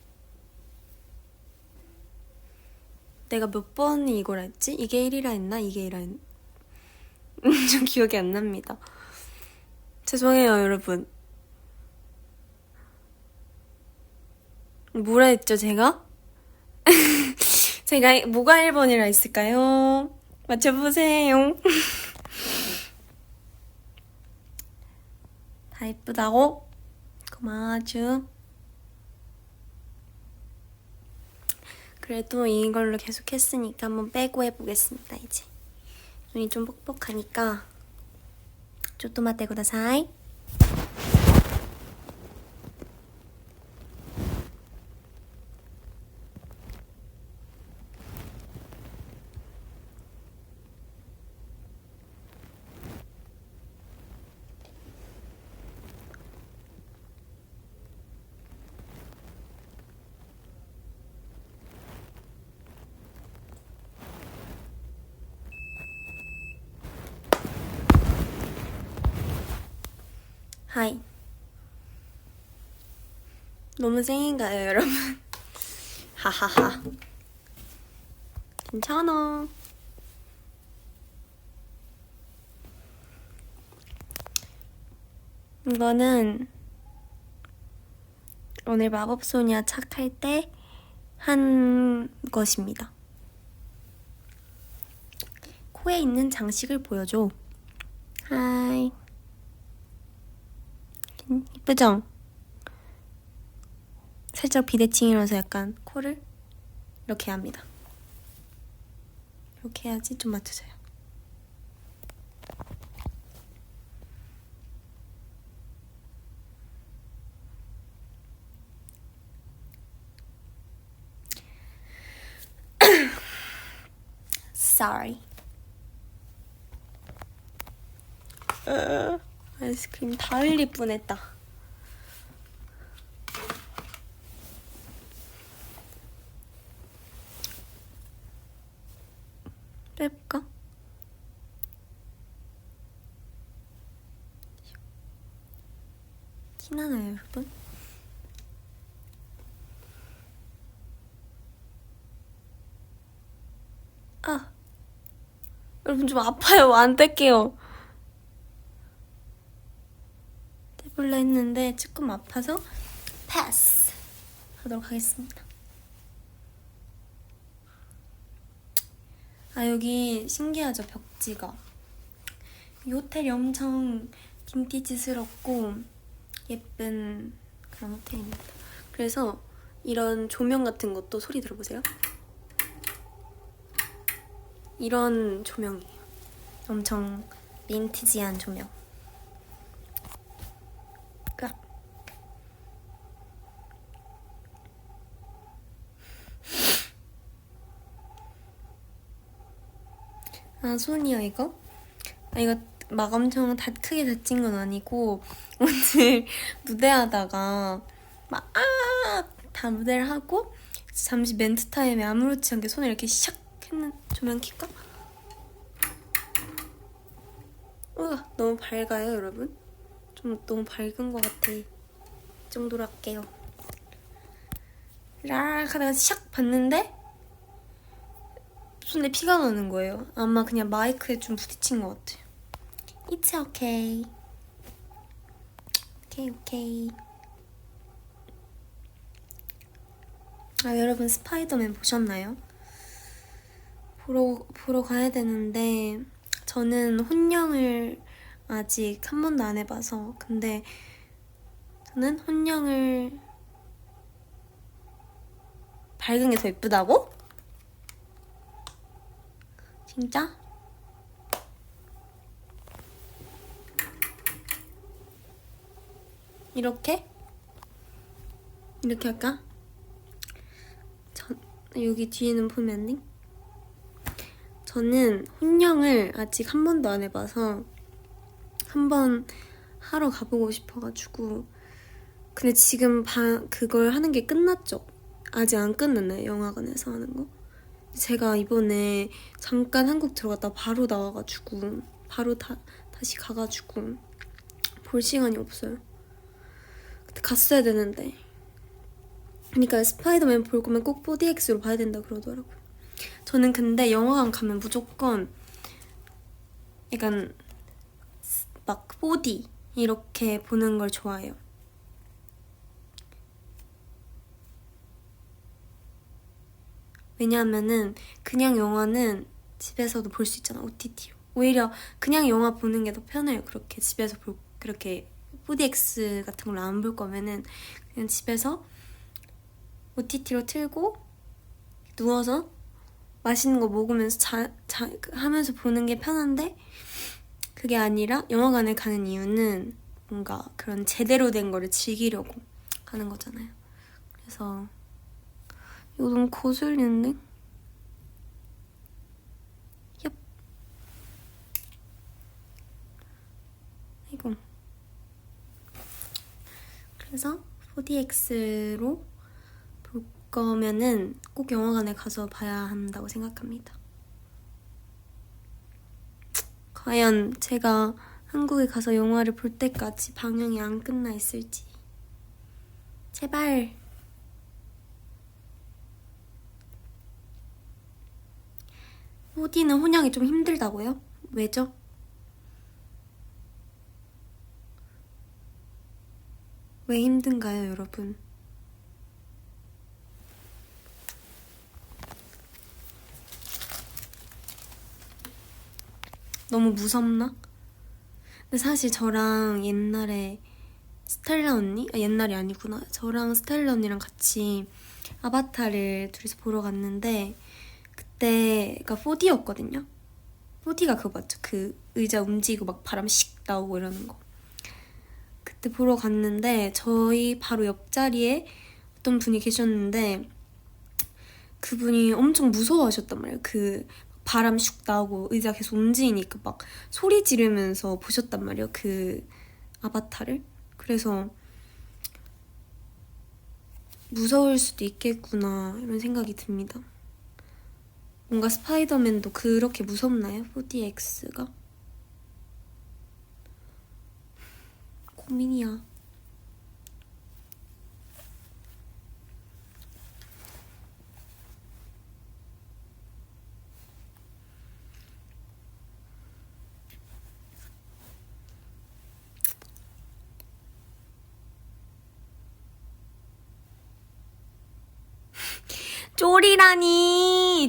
내가 몇 번이 이걸 했지? 이게 1이라 했나? 이게 1이라 했나? 좀 기억이 안 납니다. 죄송해요 여러분. 뭐라 했죠 제가? 제가 뭐가 1번이라 했을까요? 맞춰보세요. 다 예쁘다고? 고마워죠. 그래도 이걸로 계속 했으니까 한번 빼고 해보겠습니다. 이제 눈이 좀 뻑뻑하니까 쪼또마떼 구다사이. 하이. 너무 쌩인가요 여러분? 하하하. 괜찮아. 이거는 오늘 마법소녀 착할 때 한 것입니다. 코에 있는 장식을 보여줘. 하이. 이쁘죠? 살짝 비대칭이라서 약간 코를 이렇게 합니다. 이렇게 해야지 좀 맞춰져요. Sorry. 아이스크림 다 흘릴 뻔했다. 빼볼까? 티나나요, 여러분? 아, 여러분 좀 아파요. 안 뗄게요. 떼볼라 했는데 조금 아파서 패스 하도록 하겠습니다. 아, 여기 신기하죠, 벽지가. 이 호텔이 엄청 빈티지스럽고 예쁜 그런 호텔입니다. 그래서 이런 조명 같은 것도 소리 들어보세요. 이런 조명이에요. 엄청 빈티지한 조명. 까. 아, 손이야 이거? 아, 이거 막 엄청 크게 다친 건 아니고 오늘 무대하다가 막 다 무대를 하고 잠시 멘트 타임에 아무렇지 않게 손을 이렇게 샥 했는. 조명 킬까? 우와, 너무 밝아요 여러분? 좀 너무 밝은 것 같아. 이 정도로 할게요. 라락 하다가 샥 봤는데 손에 피가 나는 거예요. 아마 그냥 마이크에 좀 부딪힌 것 같아요. It's okay. okay. 아, 여러분 스파이더맨 보셨나요? 보러 가야 되는데 저는 혼영을 아직 한 번도 안 해봐서. 근데 저는 혼영을 밝은 게 더 예쁘다고? 진짜? 이렇게 할까? 여기 뒤에는 보면 안 돼? 저는 혼영을 아직 한 번도 안 해봐서 한번 하러 가보고 싶어가지고. 근데 지금 그걸 하는 게 끝났죠? 아직 안 끝났나요? 영화관에서 하는 거? 제가 이번에 잠깐 한국 들어갔다 바로 나와가지고 바로 다시 가가지고 볼 시간이 없어요. 그때 갔어야 되는데. 그러니까 스파이더맨 볼 거면 꼭 4DX로 봐야 된다 그러더라고요. 저는 근데 영화관 가면 무조건 약간 막 4D 이렇게 보는 걸 좋아해요. 왜냐하면은 그냥 영화는 집에서도 볼 수 있잖아, OTT로. 오히려 그냥 영화 보는 게 더 편해요. 그렇게 집에서 그렇게 4DX 같은 걸로 안 볼 거면은 그냥 집에서 OTT로 틀고 누워서 맛있는 거 먹으면서 하면서 보는 게 편한데, 그게 아니라 영화관에 가는 이유는 뭔가 그런 제대로 된 거를 즐기려고 가는 거잖아요. 그래서 이거 너무 거슬리는데? 얍. 이거. 그래서 4DX로 볼 거면은 꼭 영화관에 가서 봐야 한다고 생각합니다. 과연 제가 한국에 가서 영화를 볼 때까지 방영이 안 끝나 있을지. 제발. 호디는 혼영이 좀 힘들다고요? 왜죠? 왜 힘든가요, 여러분? 너무 무섭나? 근데 사실 저랑 옛날에 스텔라 언니? 옛날이 아니구나. 저랑 스텔라 언니랑 같이 아바타를 둘이서 보러 갔는데 그때가 4D였거든요. 4D가 그거 맞죠? 그 의자 움직이고 막 바람 씩 나오고 이러는 거. 그때 보러 갔는데 저희 바로 옆자리에 어떤 분이 계셨는데 그분이 엄청 무서워하셨단 말이에요. 그 바람 슉 나오고 의자 계속 움직이니까 막 소리 지르면서 보셨단 말이에요. 그 아바타를. 그래서 무서울 수도 있겠구나 이런 생각이 듭니다. 뭔가 스파이더맨도 그렇게 무섭나요? 4DX가? 고민이야.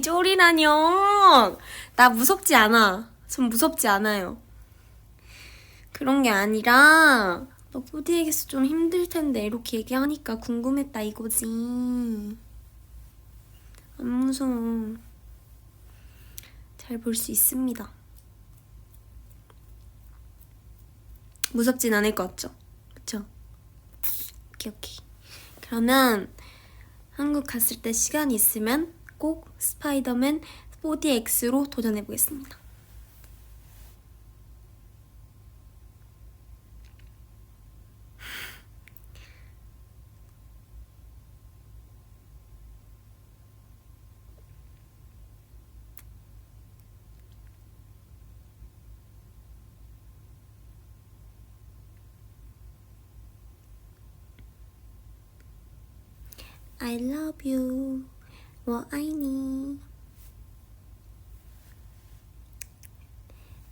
쪼리라뇨. 나 무섭지 않아. 전 무섭지 않아요. 그런 게 아니라 너 4DX 좀 힘들 텐데 이렇게 얘기하니까 궁금했다 이거지. 안 무서워. 잘 볼 수 있습니다. 무섭진 않을 것 같죠? 그쵸? 오케이. 그러면 한국 갔을 때 시간이 있으면 꼭 스파이더맨 4DX로 도전해보겠습니다. I love you. 我爱你.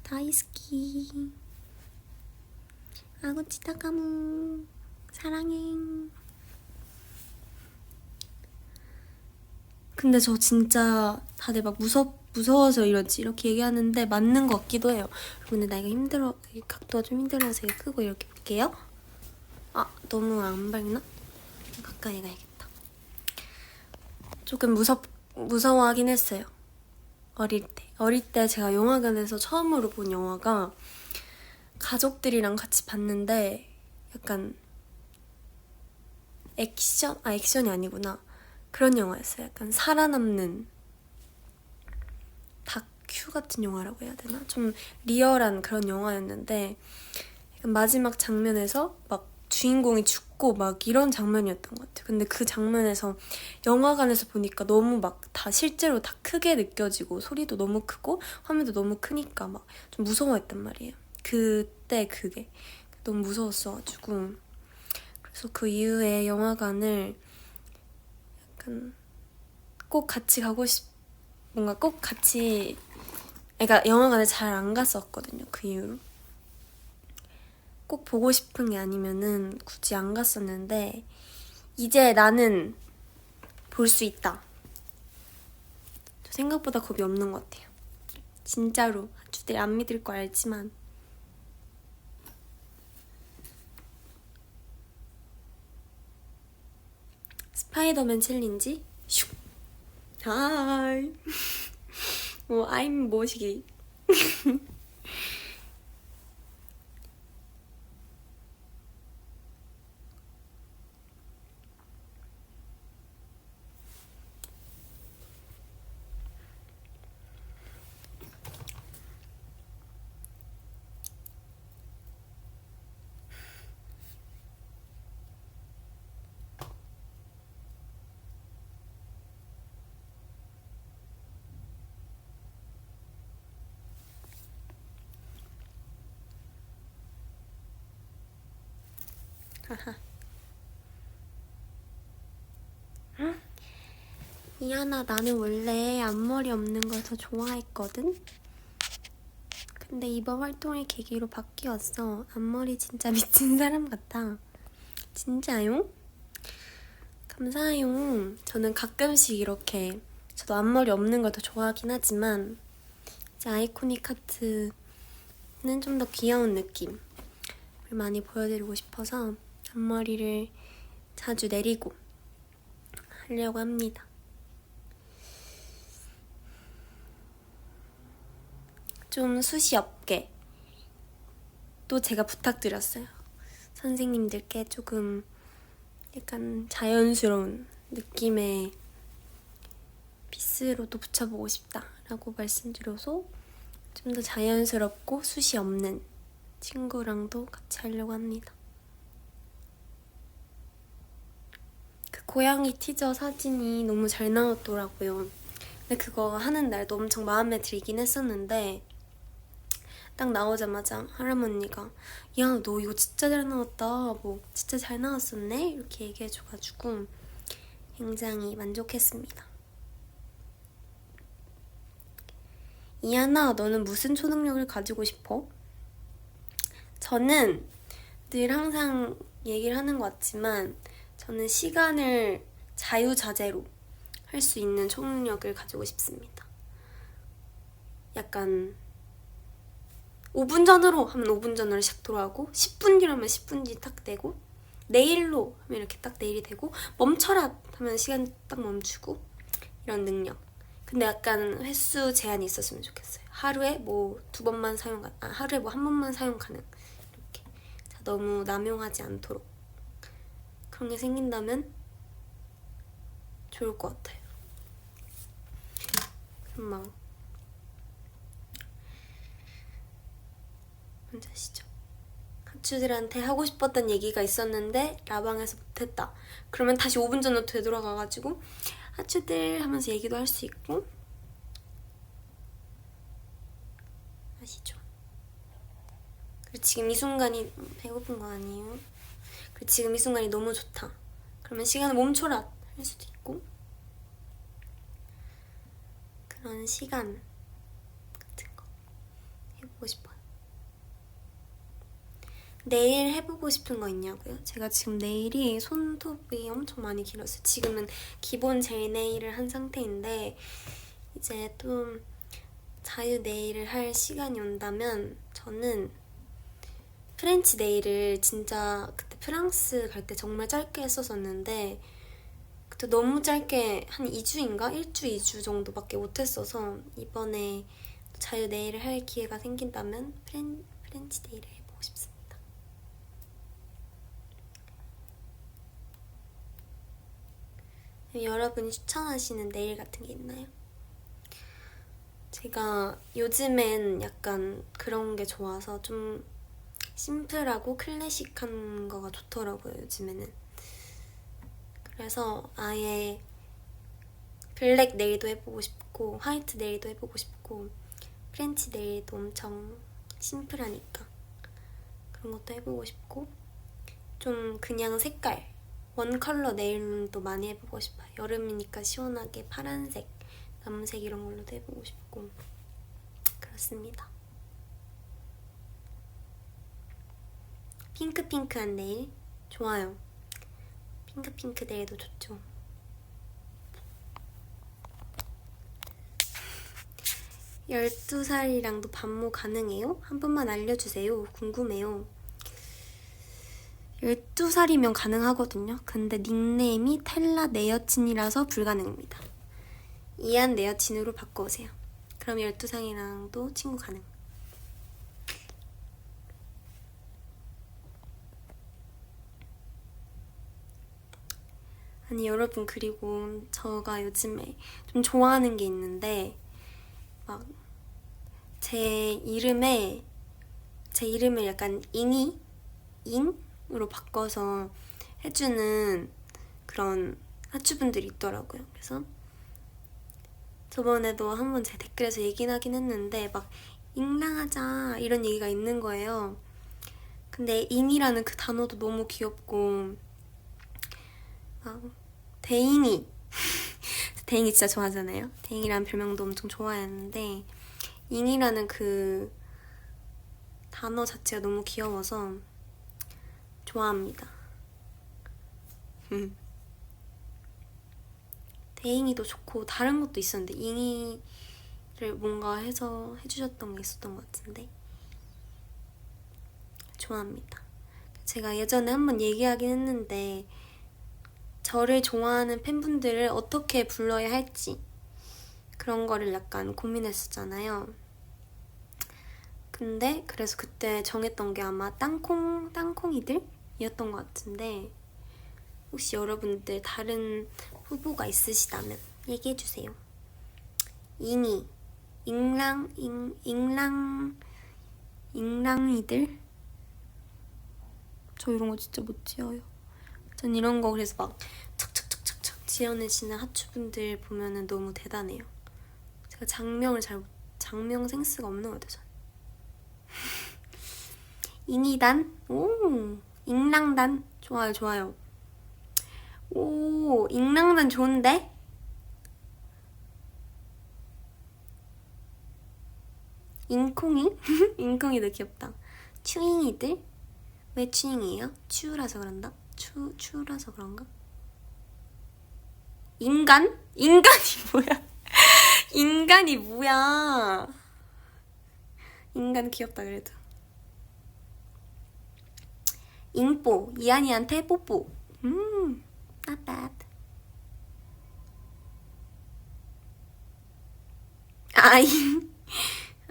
다이스키. 아구치 타카무. 사랑해. 근데 저 진짜 다들 막 무서워서 이러지 이렇게 얘기하는데 맞는 것 같기도 해요. 근데 나 이거 각도가 좀 힘들어서 이거 끄고 이렇게 볼게요. 아, 너무 안 밝나? 가까이 가야겠다. 조금 무서워하긴 했어요. 어릴 때 제가 영화관에서 처음으로 본 영화가 가족들이랑 같이 봤는데 약간 액션이 아니구나. 그런 영화였어요. 약간 살아남는 다큐 같은 영화라고 해야 되나? 좀 리얼한 그런 영화였는데 약간 마지막 장면에서 막 주인공이 죽고 막 이런 장면이었던 것 같아요. 근데 그 장면에서 영화관에서 보니까 너무 막 다 실제로 다 크게 느껴지고 소리도 너무 크고 화면도 너무 크니까 막 좀 무서워했단 말이에요. 그때 그게 너무 무서웠어가지고 그래서 그 이후에 영화관을 약간 꼭 같이 뭔가 꼭 같이 그러니까 영화관을 잘 안 갔었거든요. 그 이후로 꼭 보고 싶은 게 아니면은 굳이 안 갔었는데 이제 나는 볼 수 있다. 저 생각보다 겁이 없는 것 같아요. 진짜로. 주들 안 믿을 거 알지만 스파이더맨 챌린지 슉. 하이. I'm 뭐시기. 이하나, 나는 원래 앞머리 없는 걸 더 좋아했거든? 근데 이번 활동을 계기로 바뀌었어. 앞머리 진짜 미친 사람 같아. 진짜요? 감사해요. 저는 가끔씩 이렇게 저도 앞머리 없는 걸 더 좋아하긴 하지만 이제 아이코닉 하트 좀 더 귀여운 느낌을 많이 보여드리고 싶어서 앞머리를 자주 내리고 하려고 합니다. 좀 숱이 없게 또 제가 부탁드렸어요. 선생님들께 조금 약간 자연스러운 느낌의 피스로도 붙여보고 싶다라고 말씀드려서 좀 더 자연스럽고 숱이 없는 친구랑도 같이 하려고 합니다. 그 고양이 티저 사진이 너무 잘 나왔더라고요. 근데 그거 하는 날도 엄청 마음에 들긴 했었는데 딱 나오자마자 할아버지가 야, 너 이거 진짜 잘 나왔다. 뭐 진짜 잘 나왔었네? 이렇게 얘기해줘가지고 굉장히 만족했습니다. 이하나, 너는 무슨 초능력을 가지고 싶어? 저는 늘 항상 얘기를 하는 것 같지만 저는 시간을 자유자재로 할 수 있는 초능력을 가지고 싶습니다. 약간 5분 전으로 하면 5분 전으로 샥 돌아가고 10분 뒤라면 10분 뒤 딱 되고 내일로 하면 이렇게 딱 내일이 되고 멈춰라 하면 시간 딱 멈추고 이런 능력. 근데 약간 횟수 제한이 있었으면 좋겠어요. 하루에 뭐 2번만 하루에 뭐 1번만 사용 가능. 이렇게 너무 남용하지 않도록 그런 게 생긴다면 좋을 것 같아요. 그럼 막 혼자 시죠. 하추들한테 하고 싶었던 얘기가 있었는데 라방에서 못했다. 그러면 다시 5분 전으로 되돌아가가지고 하추들 하면서 얘기도 할 수 있고. 아시죠? 그리고 지금 이 순간이 배고픈 거 아니에요? 그리고 지금 이 순간이 너무 좋다. 그러면 시간을 멈춰라 할 수도 있고. 그런 시간 같은 거 해보고 싶어요. 네일 해보고 싶은 거 있냐고요? 제가 지금 네일이 손톱이 엄청 많이 길었어요. 지금은 기본 젤 네일을 한 상태인데 이제 또 자유 네일을 할 시간이 온다면 저는 프렌치 네일을 진짜 그때 프랑스 갈 때 정말 짧게 했었었는데 그때 너무 짧게 한 2주인가? 1주, 2주 정도밖에 못했어서 이번에 자유 네일을 할 기회가 생긴다면 프렌치 네일을 해보고 싶습니다. 여러분이 추천하시는 네일 같은 게 있나요? 제가 요즘엔 약간 그런 게 좋아서 좀 심플하고 클래식한 거가 좋더라고요, 요즘에는. 그래서 아예 블랙 네일도 해보고 싶고 화이트 네일도 해보고 싶고 프렌치 네일도 엄청 심플하니까 그런 것도 해보고 싶고 좀 그냥 색깔 원 컬러 네일도 많이 해보고 싶어요. 여름이니까 시원하게 파란색, 남색 이런 걸로도 해보고 싶고 그렇습니다. 핑크핑크한 네일 좋아요. 핑크핑크 네일도 좋죠. 12살이랑도 반모 가능해요? 한 번만 알려주세요. 궁금해요. 12살이면 가능하거든요. 근데 닉네임이 텔라 내 여친이라서 불가능입니다. 이한 내 여친으로 바꿔오세요. 그럼 12살이랑도 친구 가능. 아니 여러분, 그리고 제가 요즘에 좀 좋아하는 게 있는데 막 제 이름을 약간 인으로 바꿔서 해주는 그런 하추분들이 있더라고요. 그래서 저번에도 한번 제 댓글에서 얘기는 하긴 했는데 막 잉랑하자 이런 얘기가 있는 거예요. 근데 인이라는 그 단어도 너무 귀엽고 막 대잉이 대잉이 진짜 좋아하잖아요. 대잉이라는 별명도 엄청 좋아했는데 잉이라는 그 단어 자체가 너무 귀여워서 좋아합니다. 대잉이도 좋고 다른 것도 있었는데 잉이를 뭔가 해서 해주셨던 게 있었던 것 같은데 좋아합니다. 제가 예전에 한번 얘기하긴 했는데 저를 좋아하는 팬분들을 어떻게 불러야 할지 그런 거를 약간 고민했었잖아요. 근데 그래서 그때 정했던 게 아마 땅콩이들이었던 것 같은데 혹시 여러분들 다른 후보가 있으시다면 얘기해주세요. 잉랑이들? 저 이런 거 진짜 못 지어요. 전 이런 거 그래서 막 척척척척척 지어내시는 하추분들 보면은 너무 대단해요. 제가 장명 센스가 없는 것 같아요. 잉이단? 오, 잉랑단? 좋아요. 오, 잉랑단 좋은데? 잉콩이? 잉콩이도 귀엽다. 추잉이들? 왜 추잉이에요? 추라서 그런가? 추라서 그런가? 인간이 뭐야? 인간이 뭐야? 인간 귀엽다 그래도. 잉뽀, 이한이한테 뽀뽀. not bad.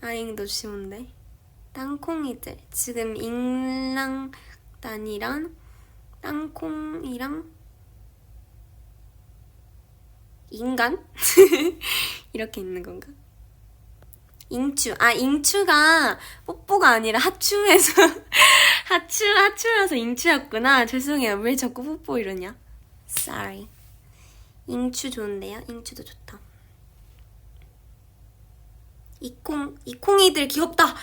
아잉도 쉬운데. 땅콩이들. 지금 잉랑단이랑 땅콩이랑 인간? 이렇게 있는 건가? 잉추가 뽀뽀가 아니라 하추에서 하추라서 잉추였구나. 죄송해요. 왜 자꾸 뽀뽀 이러냐? Sorry. 잉추 좋은데요? 잉추도 좋다. 이콩이들 귀엽다.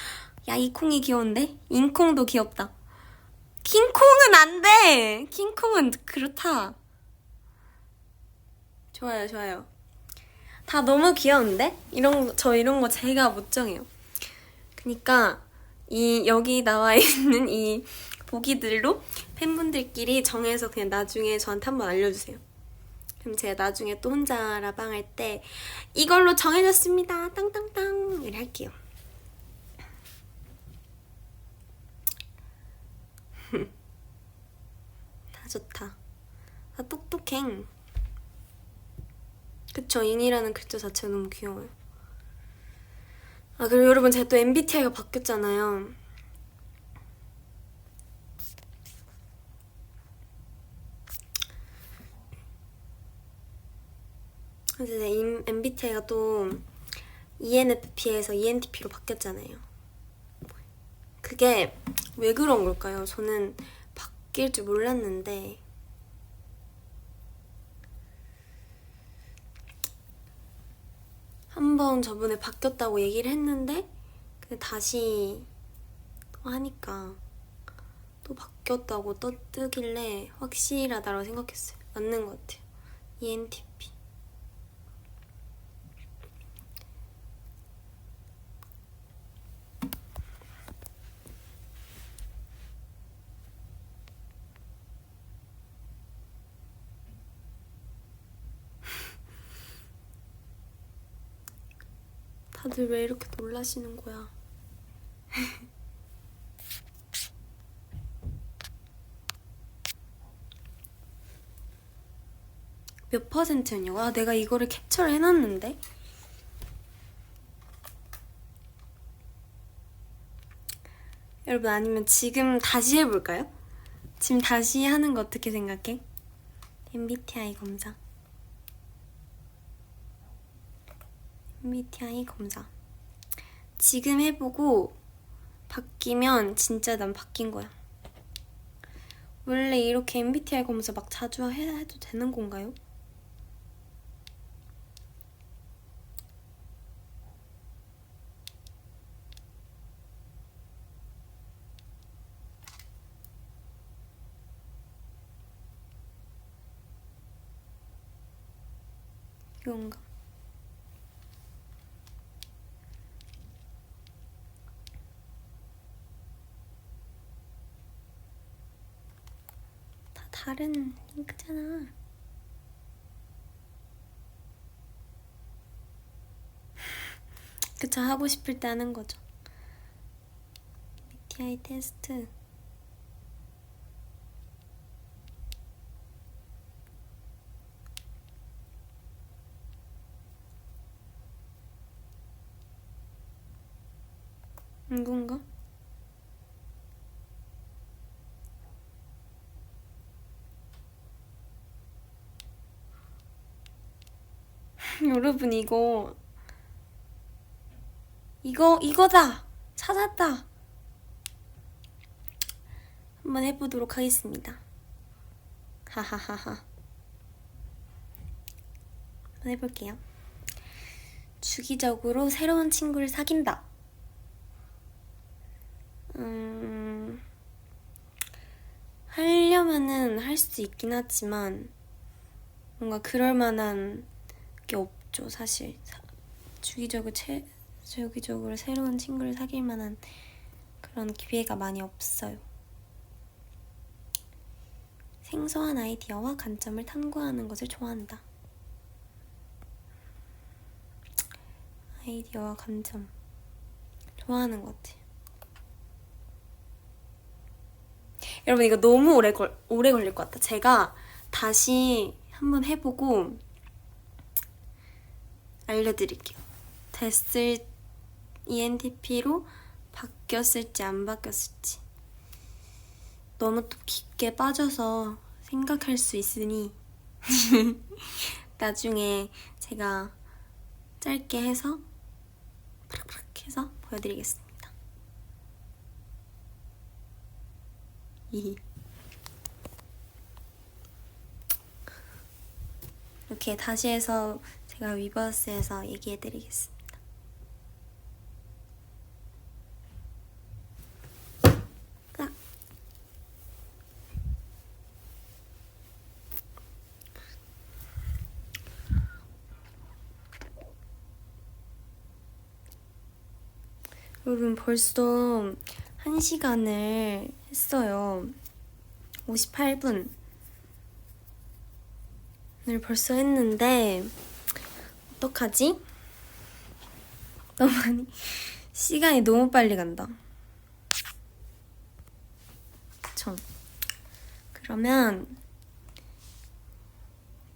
야, 이콩이 귀여운데? 잉콩도 귀엽다. 킹콩은 안 돼. 킹콩은 그렇다. 좋아요. 다 너무 귀여운데? 저 이런 거 제가 못 정해요. 그니까 여기 나와 있는 이 보기들로 팬분들끼리 정해서 그냥 나중에 저한테 한번 알려주세요. 그럼 제가 나중에 또 혼자 라방 할 때 이걸로 정해졌습니다. 땅땅땅 이렇게 할게요. 다 좋다. 아, 똑똑행. 그쵸, 인이라는 글자 자체가 너무 귀여워요. 아, 그리고 여러분 제가 또 MBTI가 바뀌었잖아요. 그래서 제 MBTI가 또 ENFP에서 ENTP로 바뀌었잖아요. 그게 왜 그런 걸까요? 저는 바뀔 줄 몰랐는데 한번 저번에 바뀌었다고 얘기를 했는데 다시 하니까 또 바뀌었다고 뜨길래 확실하다고 생각했어요. 맞는 것 같아요. ENTP. 다들 왜 이렇게 놀라시는 거야? 몇 퍼센트냐고? 아, 내가 이거를 캡처를 해놨는데? 여러분, 아니면 지금 다시 해볼까요? 지금 다시 하는 거 어떻게 생각해? MBTI 검사. MBTI 검사. 지금 해보고 바뀌면 진짜 난 바뀐 거야. 원래 이렇게 MBTI 검사 막 자주 해도 되는 건가요? 이건가? 다 다른 링크잖아. 그쵸, 하고 싶을 때 하는 거죠. MBTI 테스트 이건가? 여러분 이거다! 찾았다! 한번 해보도록 하겠습니다. 하하하하. 한번 해볼게요. 주기적으로 새로운 친구를 사귄다. 하려면은 할 수 있긴 하지만 뭔가 그럴 만한 게 없죠, 사실. 주기적으로 새로운 친구를 사귈 만한 그런 기회가 많이 없어요. 생소한 아이디어와 관점을 탐구하는 것을 좋아한다. 아이디어와 관점 좋아하는 것 같아요. 여러분 이거 너무 오래 걸릴 것 같아. 제가 다시 한번 해보고 알려드릴게요. ENTP로 바뀌었을지 안 바뀌었을지. 너무 또 깊게 빠져서 생각할 수 있으니 나중에 제가 짧게 해서 팍팍 해서 보여드리겠습니다. 이렇게 다시 해서 제가 위버스에서 얘기해드리겠습니다. 여러분 벌써 1시간을 했어요. 58분을 벌써 했는데 어떡하지? 시간이 너무 빨리 간다. 그쵸? 그러면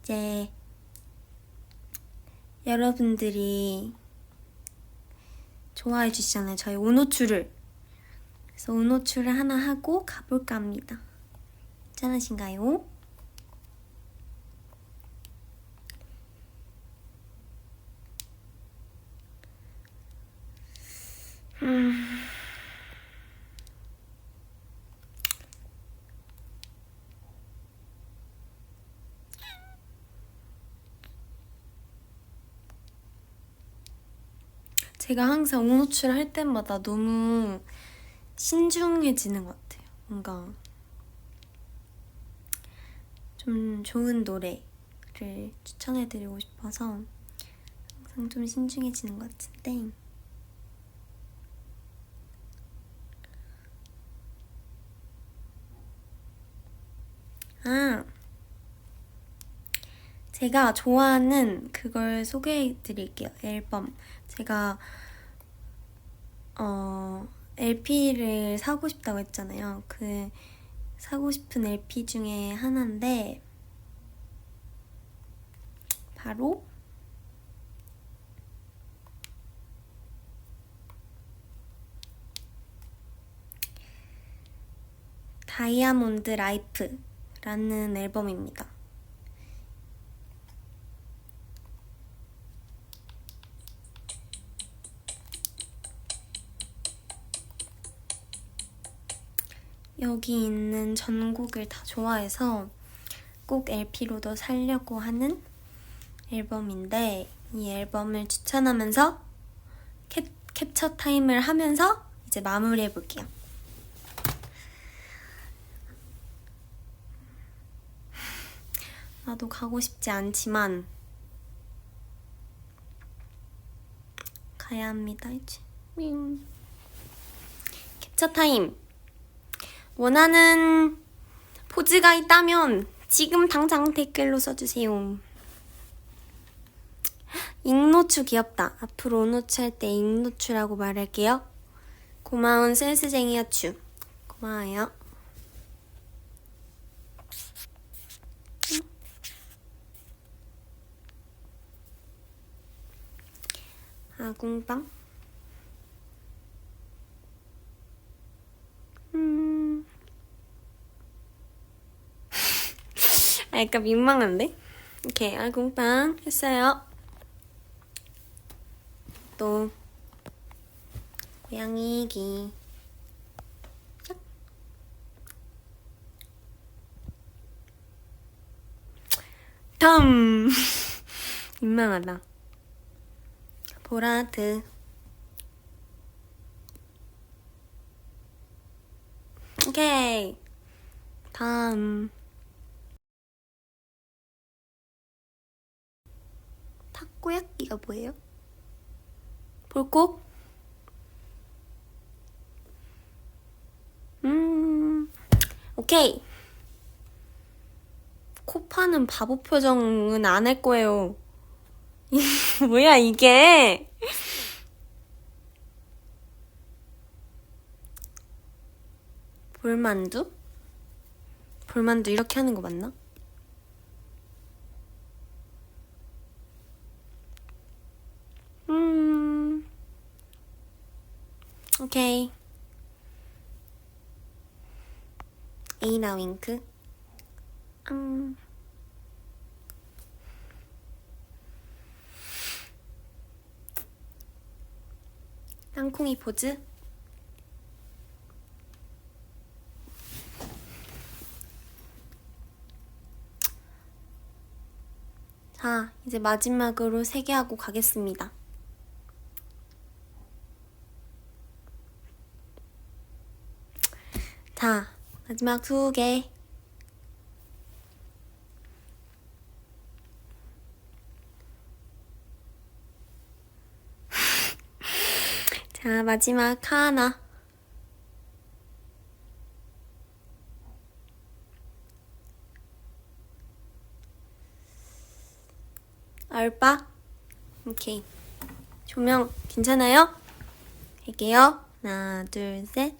이제 여러분들이 좋아해 주시잖아요, 저희 온호출을. 그래서 온호출을 하나 하고 가볼까 합니다. 괜찮으신가요? 제가 항상 온호출 할 때마다 너무 신중해지는 것 같아요. 뭔가 좀 좋은 노래를 추천해드리고 싶어서 항상 좀 신중해지는 것 같은데 제가 좋아하는 그걸 소개해드릴게요. 앨범. 제가 LP를 사고 싶다고 했잖아요. 그 사고 싶은 LP 중에 하나인데 바로 다이아몬드 라이프라는 앨범입니다. 여기 있는 전곡을 다 좋아해서 꼭 LP로도 살려고 하는 앨범인데 이 앨범을 추천하면서 캡처 타임을 하면서 이제 마무리해볼게요. 나도 가고 싶지 않지만 가야 합니다, 이제. 캡처 타임! 원하는 포즈가 있다면 지금 당장 댓글로 써주세요. 잉노추 귀엽다. 앞으로 온노추 할 때 잉노추라고 말할게요. 고마운 센스쟁이야 추. 고마워요. 아궁빵. 약간 민망한데? 오케이, 알콩빵 했어요. 또 고양이기. 다음. 민망하다. 보라트. 오케이. 다음. 타코야끼가 뭐예요? 볼콕? 오케이. 코 파는 바보 표정은 안 할 거예요. 뭐야, 이게? 볼만두? 볼만두 이렇게 하는 거 맞나? 오케이. 에이나 윙크. 땅콩이 포즈. 자, 이제 마지막으로 3개 하고 가겠습니다. 자, 마지막 2개. 자, 마지막 하나. 얼빠? 오케이. 조명 괜찮아요? 할게요. 하나, 둘, 셋.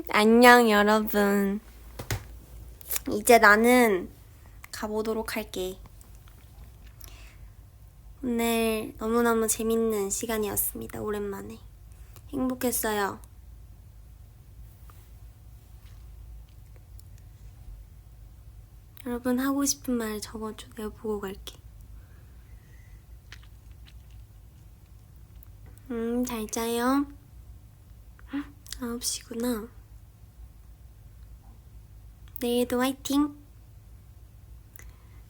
안녕, 여러분. 이제 나는 가보도록 할게. 오늘 너무너무 재밌는 시간이었습니다. 오랜만에. 행복했어요. 여러분 하고 싶은 말 적어줘. 내가 보고 갈게. 잘 자요. 9시구나. 내일도 화이팅!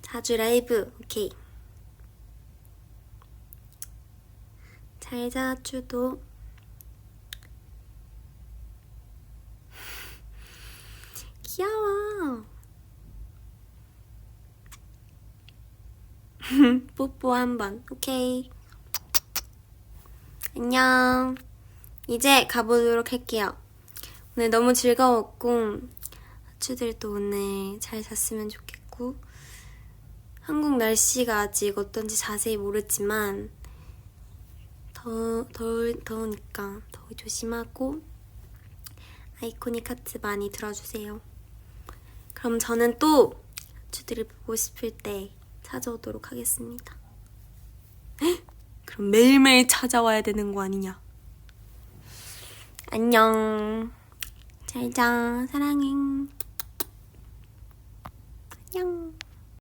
자주 라이브, 오케이. 잘 자, 주도. 귀여워. 뽀뽀 한번, 오케이. 안녕. 이제 가보도록 할게요. 오늘 너무 즐거웠고 아추들도 오늘 잘 잤으면 좋겠고 한국 날씨가 아직 어떤지 자세히 모르지만 더우니까 더위 조심하고 아이코닉 하트 많이 들어주세요. 그럼 저는 또 아추들을 보고 싶을 때 찾아오도록 하겠습니다. 그럼 매일매일 찾아와야 되는 거 아니냐? 안녕. 잘 자. 사랑해. 안녕.